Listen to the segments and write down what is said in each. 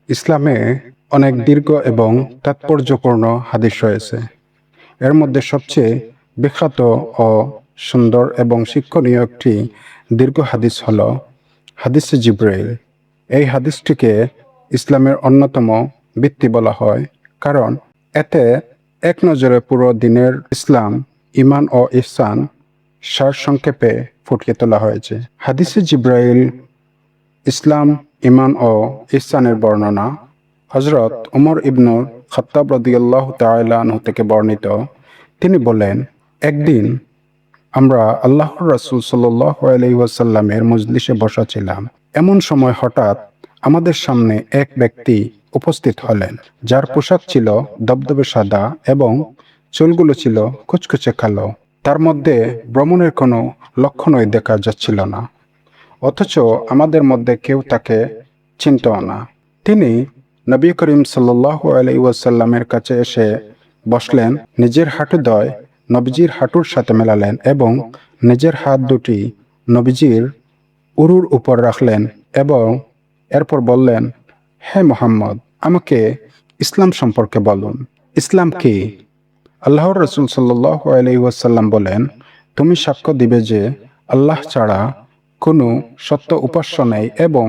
ইসলামে অনেক দীর্ঘ এবং তাৎপর্যপূর্ণ হাদিস রয়েছে। এর মধ্যে সবচেয়ে বিখ্যাত ও সুন্দর এবং শিক্ষণীয় একটি দীর্ঘ হাদিস হল হাদিসে জিব্রাইল। এই হাদিসটিকে ইসলামের অন্যতম ভিত্তি বলা হয়, কারণ এতে এক নজরে পুরো দিনের ইসলাম, ঈমান ও ইহসান সারসংক্ষেপে ফুটিয়ে তোলা হয়েছে। হাদিসে জিব্রাইল ইসলাম, ঈমান ও ইহসানের বর্ণনা। হযরত ওমর ইবনে খাত্তাব রাদিয়াল্লাহু তাআলা আনহু থেকে বর্ণিত। তিনি বলেন, একদিন আমরা আল্লাহর রাসূল সাল্লাল্লাহু আলাইহি ওয়াসাল্লামের মজলিসে বসা ছিলাম। এমন সময় হঠাৎ আমাদের সামনে এক ব্যক্তি উপস্থিত হলেন, যার পোশাক ছিল দবদবে সাদা এবং চুলগুলো ছিল কুচকুচে কালো। তার মধ্যে ভ্রমণের কোনো লক্ষণই দেখা যাচ্ছিল না, অথচ আমাদের মধ্যে কেউ তাকে চিনতও না। তিনি নবী করিম সাল্লাল্লাহু আলাইহি ওয়াসাল্লামের কাছে এসে বসলেন, নিজের হাঁটুদ্বয় নবীজির হাঁটুর সাথে মেলালেন এবং নিজের হাত দুটি নবীজির উরুর উপর রাখলেন এবং এরপর বললেন, হে মুহাম্মদ, আমাকে ইসলাম সম্পর্কে বলুন। ইসলাম কি? আল্লাহর রাসূল সাল্লাল্লাহু আলাইহি ওয়াসাল্লাম বলেন, তুমি সাক্ষ্য দিবে যে আল্লাহ ছাড়া কোনো সত্য উপাস্য নেই এবং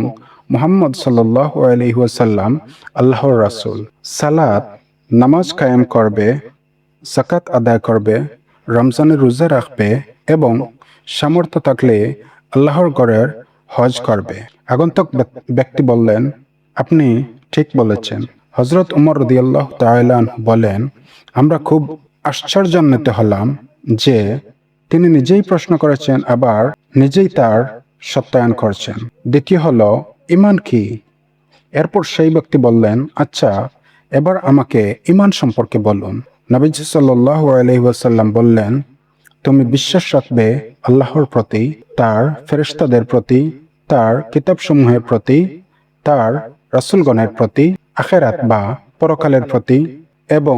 মুহাম্মদ সাল্লাল্লাহু আলাইহি ওয়াসাল্লাম আল্লাহর রাসূল। সালাত, নামাজ কায়েম করবে, যাকাত আদায় করবে, রমজানের রোজা রাখবে এবং সামর্থ্য থাকলে আল্লাহর ঘরের হজ করবে। আগন্তুক ব্যক্তি বললেন, আপনি ঠিক বলেছেন। হযরত ওমর রাদিয়াল্লাহু তাআলা আনহু বলেন, আমরা খুব আশ্চর্যান্বিত হলাম যে তিনি নিজেই প্রশ্ন করেছেন, আবার নিজেই তার সত্যায়ন করছেন। দ্বিতীয় হলো, ঈমান কি? এরপর সেই ব্যক্তি বললেন, আচ্ছা, এবার আমাকে ঈমান সম্পর্কে বলুন। নবীজি সাল্লাল্লাহু আলাইহি ওয়াসাল্লাম বললেন, তুমি বিশ্বাস রাখবে আল্লাহর প্রতি, তার ফেরেশতাদের প্রতি, তার কিতাবসমূহের প্রতি, তার রাসূলগণের প্রতি, আখিরাত বা পরকালের প্রতি এবং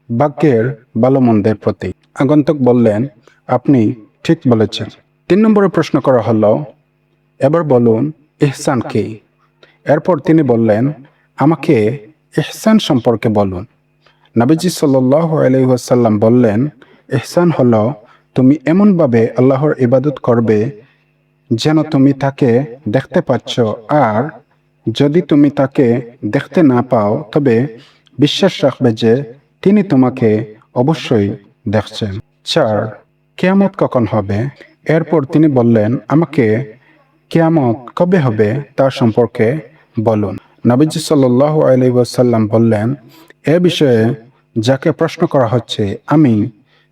ভাগ্যের ভালো মন্দের প্রতি। আগন্তুক বললেন, আপনি ঠিক বলেছেন। 3 নম্বরে প্রশ্ন করা হলো, এবার বলুন ইহসান কি? এরপর তিনি বললেন, আমাকে ইহসান সম্পর্কে বলুন। নবীজি সাল্লাল্লাহু আলাইহি ওয়াসাল্লাম বললেন, ইহসান হলো তুমি এমনভাবে আল্লাহর ইবাদত করবে যেন তুমি তাকে দেখতে পাচ্ছ, আর যদি তুমি তাকে দেখতে না পাও তবে বিশ্বাস রাখবে যে তিনি তোমাকে অবশ্যই দেখছেন। 4, কিয়ামত কখন হবে? এরপর তিনি বললেন, আমাকে কিয়ামত কবে হবে তা সম্পর্কে বলুন। নবীজি সাল্লাল্লাহু আলাইহি ওয়াসাল্লাম বললেন, এ বিষয়ে যাকে প্রশ্ন করা হচ্ছে আমি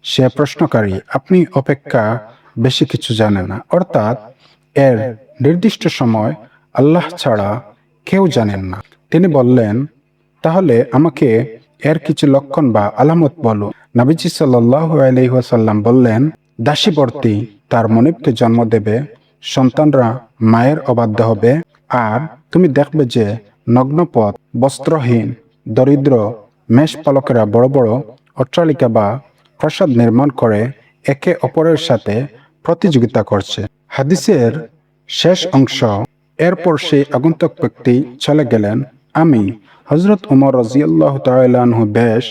সে প্রশ্নকারী, আপনি অপেক্ষা বেশি কিছু জানেন না। অর্থাৎ এর নির্দিষ্ট সময় আল্লাহ ছাড়া কেউ জানেন না। তিনি বললেন, তাহলে আমাকে এর কিছু লক্ষণ বা আলামত বলুন। নবীজি সাল্লাল্লাহু আলাইহি ওয়াসাল্লাম বললেন, দাসীবর্তী তার মনিবকে জন্ম দেবে, সন্তানরা মায়ের অবাধ্য হবে, আর তুমি দেখবে যে নগ্নপথ, বস্ত্রহীন, দরিদ্র মেষপালকেরা বড় বড় অট্টালিকা বা প্রাসাদ নির্মাণ করে একে অপরের সাথে প্রতিযোগিতা করছে। হাদিসের শেষ অংশ। এরপর সেই আগন্তুক ব্যক্তি চলে গেলেন। আমি হযরত ওমর রাদিয়াল্লাহু তাআলা আনহু বেশ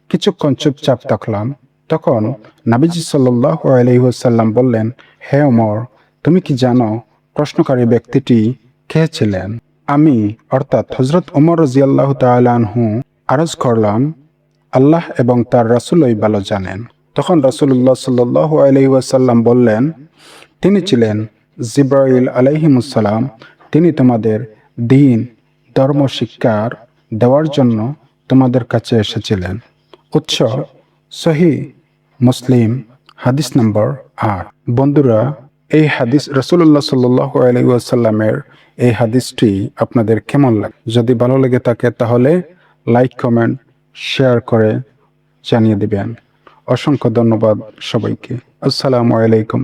কিছুক্ষণ চুপচাপ থাকলাম। তখন নবীজি সাল্লাল্লাহু আলাইহি ওয়াসাল্লাম বললেন, হে ওমর, তুমি কি জানো প্রশ্নকারী ব্যক্তিটি কে ছিলেন? আমি অর্থাৎ হযরত ওমর রাদিয়াল্লাহু তাআলা আনহু আরজ করলাম, আল্লাহ এবং তার রাসূলই ভালো জানেন। তখন রাসূলুল্লাহ সাল্লাল্লাহু আলাইহি ওয়াসাল্লাম বললেন, তিনি ছিলেন জিবরাইল আলাইহিমুস সালাম। তিনি তোমাদের দ্বীন ধর্ম শিক্ষার দেওয়ার জন্য তোমাদের কাছে এসেছিলেন। উৎস সহিহ মুসলিম, হাদিস নম্বর 8। বন্ধুরা, এই হাদিস রাসূলুল্লাহ সাল্লাল্লাহু আলাইহি ওয়াসাল্লামের এই হাদিসটি আপনাদের কেমন লাগে? যদি ভালো লেগে থাকে তাহলে লাইক, কমেন্ট, শেয়ার করে জানিয়ে দিবেন। অসংখ্য ধন্যবাদ সবাইকে। আসসালামু আলাইকুম।